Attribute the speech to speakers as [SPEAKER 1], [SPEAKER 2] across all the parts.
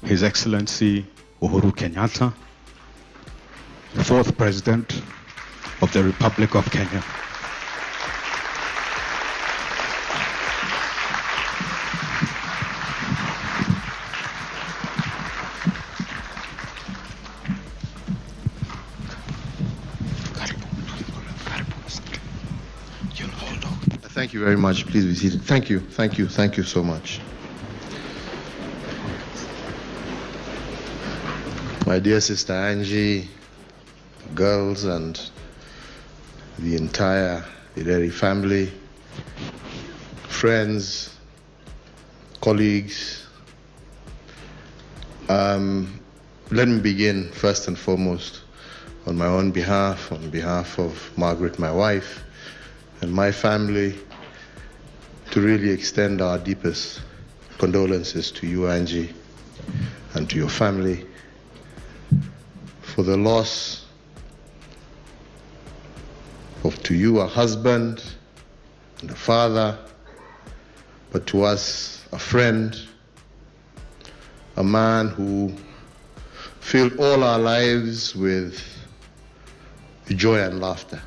[SPEAKER 1] His Excellency UHURU Kenyatta, fourth President of the Republic of Kenya.
[SPEAKER 2] Thank you very much. Please be seated. Thank you so much. My dear sister Angie, girls, and the entire Ireri family, friends, colleagues, let me begin first and foremost on my own behalf, on behalf of Margaret, my wife, and my family, to really extend our deepest condolences to you, Angie, and to your family for the loss of, to you, a husband and a father, but to us, a friend, a man who filled all our lives with joy and laughter.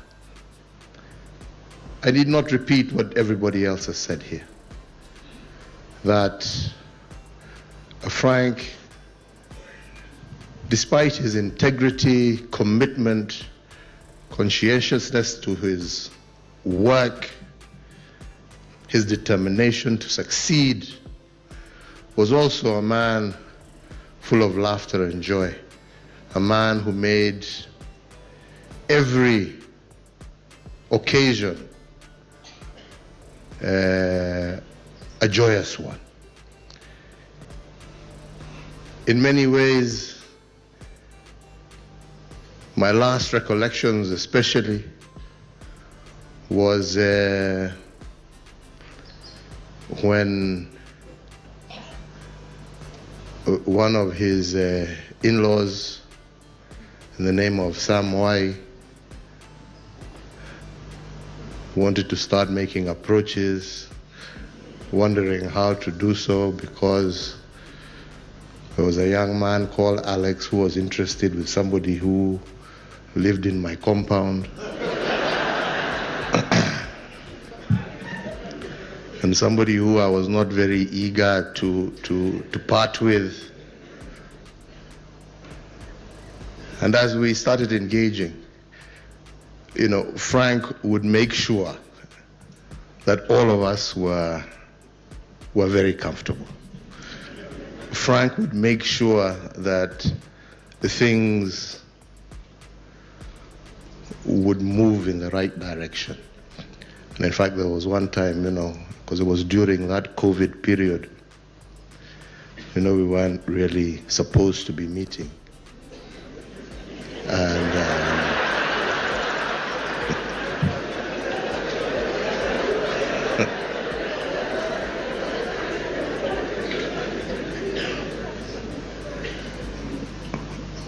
[SPEAKER 2] I need not repeat what everybody else has said here, that Frank, despite his integrity, commitment, conscientiousness to his work, his determination to succeed, was also a man full of laughter and joy, a man who made every occasion a joyous one. In many ways, my last recollections especially was when one of his in-laws, in the name of Sam Wai, wanted to start making approaches, wondering how to do so, because there was a young man called Alex who was interested with somebody who lived in my compound. And somebody who I was not very eager to part with. And as we started engaging, you know, Frank would make sure that all of us were very comfortable. Frank would make sure that the things would move in the right direction. And in fact, there was one time, you know, because it was during that COVID period, you know, we weren't really supposed to be meeting. And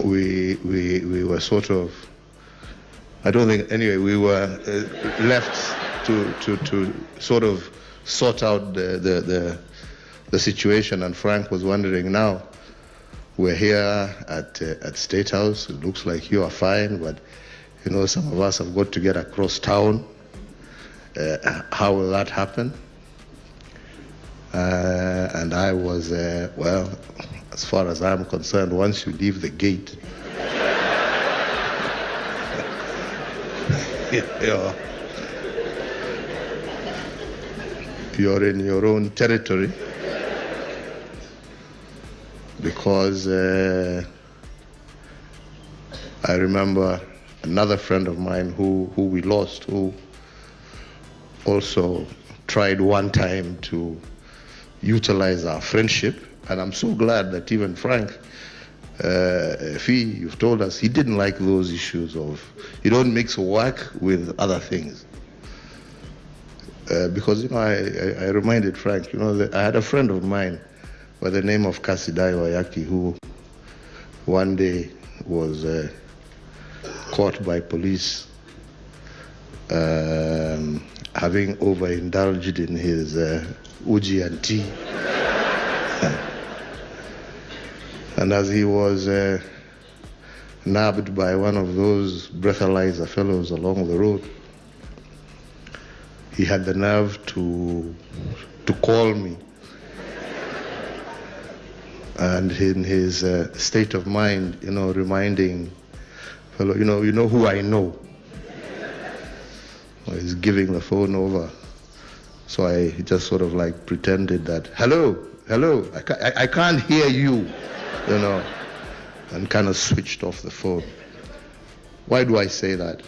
[SPEAKER 2] we were sort of, I don't think, anyway, we were left to sort of sort out the situation, and Frank was wondering, now we're here at State House, it looks like you are fine, but you know, some of us have got to get across town. How will that happen? And I was, well, as far as I'm concerned, once you leave the gate, you're in your own territory, because I remember another friend of mine who we lost, who also tried one time to utilize our friendship. And I'm so glad that even Frank, you've told us he didn't like those issues of, you don't mix work with other things. Because, you know, I reminded Frank, you know, that I had a friend of mine by the name of Kasidai Wayaki, who one day was caught by police having overindulged in his uji and tea. And as he was nabbed by one of those breathalyzer fellows along the road, he had the nerve to call me. And in his state of mind, reminding fellow, you know who I know. Well, he's giving the phone over. So I just sort of like pretended that, hello, I can't hear you, and kind of switched off the phone. Why do I say that?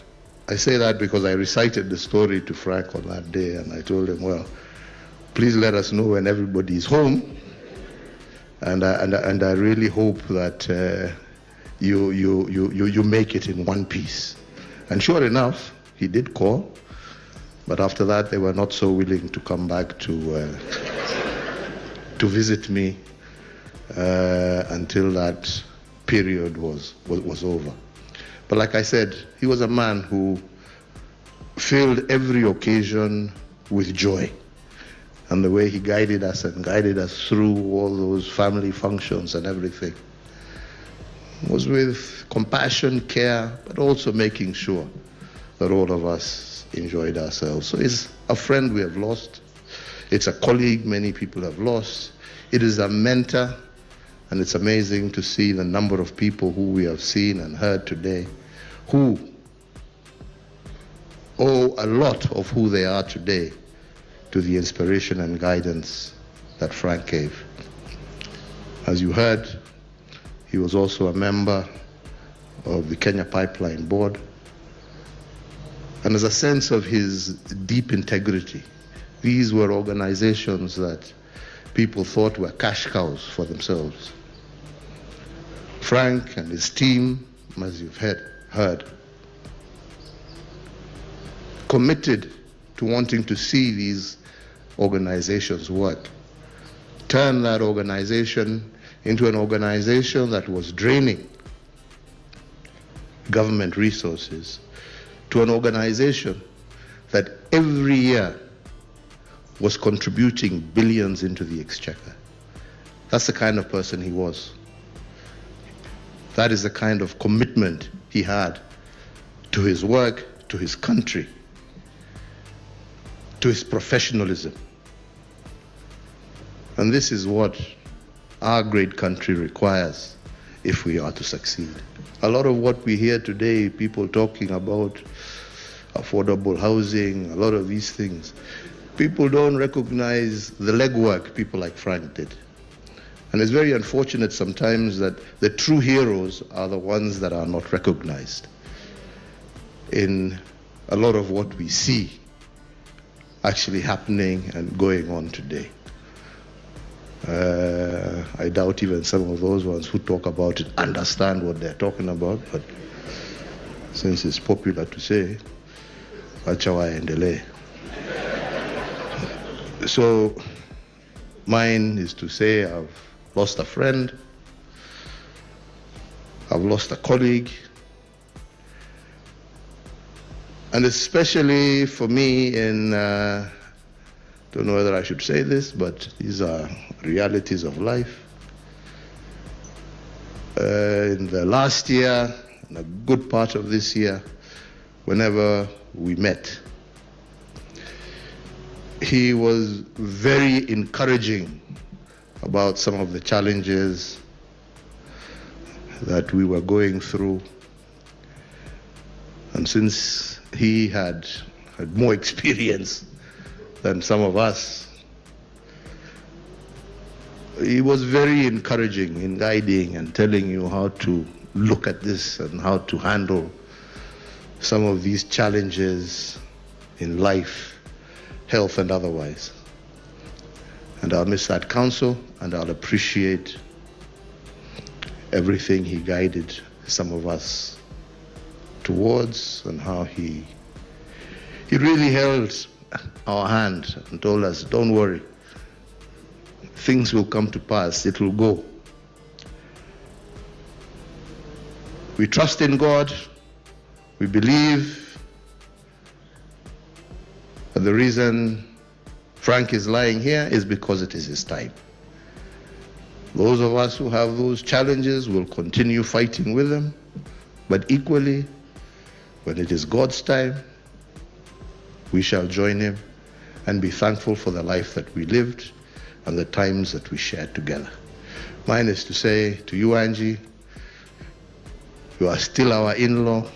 [SPEAKER 2] I say that because I recited the story to Frank on that day, and I told him, well, please let us know when everybody is home, and I really hope that you make it in one piece. And sure enough, he did call, but after that they were not so willing to come back to visit me until that period was over. But like I said, he was a man who filled every occasion with joy. And the way he guided us through all those family functions and everything was with compassion, care, but also making sure that all of us enjoyed ourselves. So it's a friend we have lost. It's a colleague many people have lost. It is a mentor, and it's amazing to see the number of people who we have seen and heard today who owe a lot of who they are today to the inspiration and guidance that Frank gave. As you heard, he was also a member of the Kenya Pipeline Board, and as a sense of his deep integrity, these were organizations that people thought were cash cows for themselves. Frank and his team, as you've heard, committed to wanting to see these organizations work, turn that organization into an organization that was draining government resources to an organization that every year was contributing billions into the exchequer. That's the kind of person he was. That is the kind of commitment he had to his work, to his country, to his professionalism. And this is what our great country requires if we are to succeed. A lot of what we hear today, people talking about affordable housing, a lot of these things, people don't recognize the legwork people like Frank did. And it's very unfortunate sometimes that the true heroes are the ones that are not recognized in a lot of what we see actually happening and going on today. I doubt even some of those ones who talk about it understand what they're talking about, but since it's popular to say, acha waendelee. So mine is to say I've lost a friend, I've lost a colleague, and especially for me in, don't know whether I should say this, but these are realities of life. In the last year, and a good part of this year, whenever we met, he was very encouraging about some of the challenges that we were going through. And since he had more experience than some of us, he was very encouraging in guiding and telling you how to look at this and how to handle some of these challenges in life, health and otherwise. And I'll miss that counsel, and I'll appreciate everything he guided some of us towards, and how he really held our hand and told us, don't worry, things will come to pass, it will go. We trust in God, we believe that the reason Frank is lying here is because it is his time. Those of us who have those challenges will continue fighting with them, but equally, when it is God's time, we shall join him and be thankful for the life that we lived and the times that we shared together. Mine is to say to you, Angie, you are still our in-law.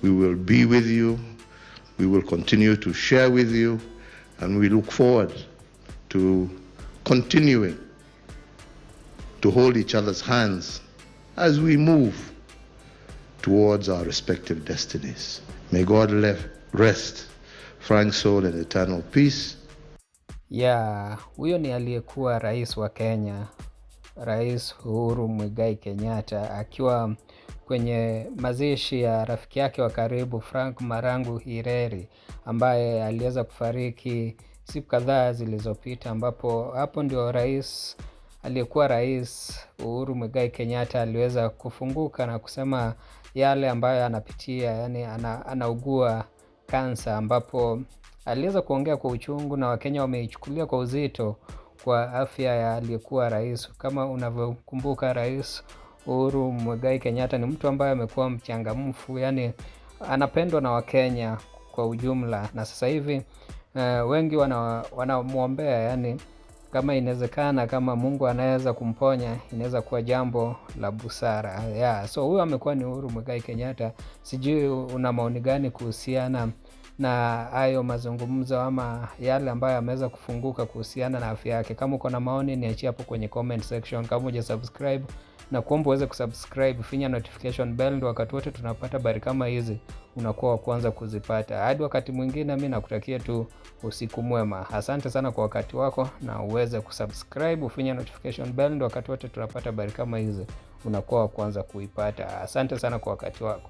[SPEAKER 2] We will be with you. We will continue to share with you, and we look forward to continuing to hold each other's hands as we move towards our respective destinies. May God rest Frank's soul in eternal peace.
[SPEAKER 3] Huyo ni aliyekuwa rais wa Kenya, Rais Uhuru Muigai Kenyatta, akiwa kwenye mazishi ya rafiki yake wa karibu Frank Marangu Hireri, ambaye aliweza kufariki siku kadhaa zilizopita, ambapo hapo ndio aliyekuwa rais Uhuru Muigai Kenyatta aliweza kufunguka na kusema yale ambayo anapitia, yani anaugua kansa, ambapo aliweza kuongea kwa uchungu na Wakenya wameichukulia kwa uzito kwa afya ya aliyekuwa rais. Kama unavyokumbuka, Rais Uhuru Muigai Kenyatta ni mtu ambaye amekuwa mchangamfu, yani anapendwa na Wakenya kwa ujumla, na sasa hivi wengi wanamuombea, yani kama inawezekana, kama Mungu anaweza kumponya, inaweza kuwa jambo la busara. So huyo amekuwa ni Uhuru Muigai Kenyatta. Sijui una maoni gani kuhusiana na hayo mazungumzo ama yale ambayo ameweza kufunguka kuhusiana na afya yake? Kama uko na maoni, niachie hapo kwenye comment section. Kama hujasubscribe, na kuomba uweze kusubscribe, finya notification bell, ndio wakati wote tunapata habari kama hizi unakuwa wa kwanza kuzipata. Hadi wakati mwingine, mimi nakutakia tu usiku mwema. Asante sana kwa wakati wako, na uweze kusubscribe, finya notification bell, ndio wakati wote tunapata habari kama hizi unakuwa wa kwanza kuipata. Asante sana kwa wakati wako.